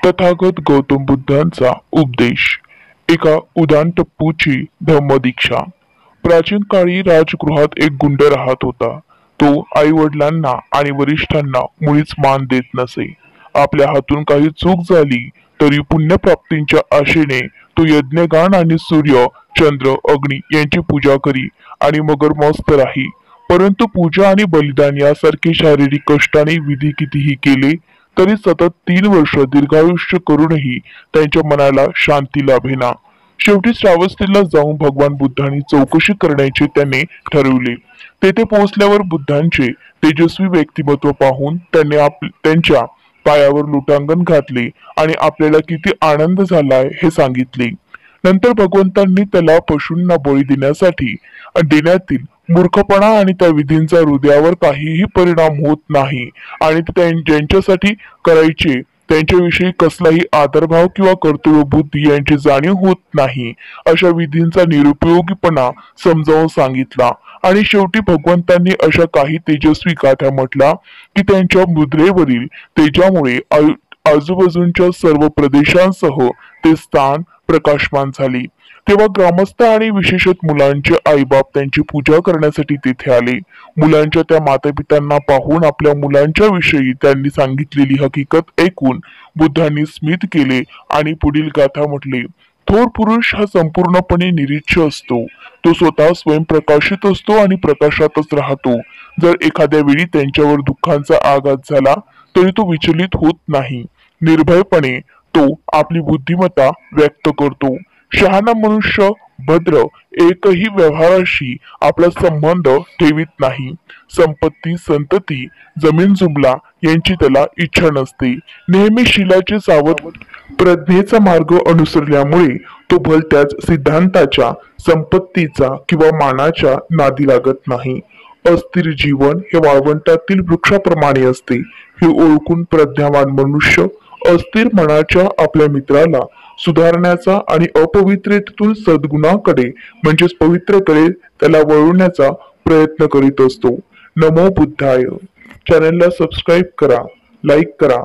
तथागत गौतम बुद्धांचा उपदेश. एका उदान टप्पूची धम्मदीक्षा. प्राचीन काळी राजगृहात एक गुंड राहत होता. तो आई वडिलांना आणि वरिष्ठांना मुळीच मान देत नसे. आपल्या हातून काही चूक झाली तरी पुण्यप्राप्तींच्या आशेने तो यज्ञगान आणि सूर्य, चंद्र, अग्नी यांची पूजा करी आणि मगर मस्त राही. परंतु पूजा आणि बलिदान यासारखे शारीरिक कष्टाने विधी कितीही केले तरी सतत 3 वर्ष दीर्घायुष्य करूनही त्यांच्या मनाला शांती लाभेना. शेवटी श्रावस्तीला जाऊन भगवान बुद्धांनी चौकशी करण्याचे त्याने ठरविले. तेथे पोहोचल्यावर बुद्धांचे तेजस्वी व्यक्तिमत्व पाहून त्यांनी त्यांच्या पायावर लोटांगण घातले आणि आपल्याला किती आनंद झालाय हे सांगितले. नंतर भगवंतांनी त्याला पशूंना बळी देण्यातील मूर्खपणा आणि त्या विधींचा हृदयावर काहीही परिणाम होत नाही आणि ज्यांच्यासाठी करायचे त्यांच्याविषयी कसलाही आदरभाव किंवा कर्तव्यबुद्धी यांची जाणीव होत नाही अशा विधींचा निरुपयोगीपणा समजावून सांगितला. आणि शेवटी भगवंतांनी अशा काही तेजस्वी गाथा म्हटला की त्यांच्या मुद्रेवरील तेजामुळे आजूबाजूच्या सर्व प्रदेशांसह ते स्थान प्रकाशमान झाले. तेव्हा ग्रामस्थ आणि विशेषत मुलांचे आईबाप त्यांची पूजा करण्यासाठी तेथे आले. मुलांच्या त्या मातापित्यांना पाहून आपल्या मुलांच्या विषयी त्यांनी सांगितलेली हकीकत ऐकून बुद्धांनी स्मित केले आणि पुढील गाथा म्हटले. थोर पुरुष हा संपूर्णपणे निरीच्छ असतो. तो स्वतः स्वयंप्रकाशित असतो आणि प्रकाशातच राहतो. जर एखाद्या वेळी त्यांच्यावर दुःखांचा आघात झाला तरी तो विचलित होत नाही. निर्भयपणे तो आपली बुद्धिमत्ता व्यक्त करतो. शहाणा मनुष्य भद्र एकही व्यवहाराशी आपला संबंध ठेवीत नाही. संपत्ती, संतती, जमीन जुमला यांची त्याला इच्छा नसते. नेहमी शीलाचे सावध प्रज्ञेचा मार्ग अनुसरल्यामुळे तो भलत्याच सिद्धांताच्या, संपत्तीचा किंवा मानाच्या नादी लागत नाही. अस्थिर जीवन हे वाळवंटातील वृक्षाप्रमाणे असते. हे ओळखून प्रज्ञावान मनुष्य अस्थिर मनाच्या आपल्या मित्राला सुधारण्याचा आणि अपवित्रतेतून सद्गुणाकडे म्हणजेच पवित्रकडे त्याला वळवण्याचा प्रयत्न करीत असतो. नमो बुद्धाय. चॅनलला सबस्क्राईब करा, लाईक करा.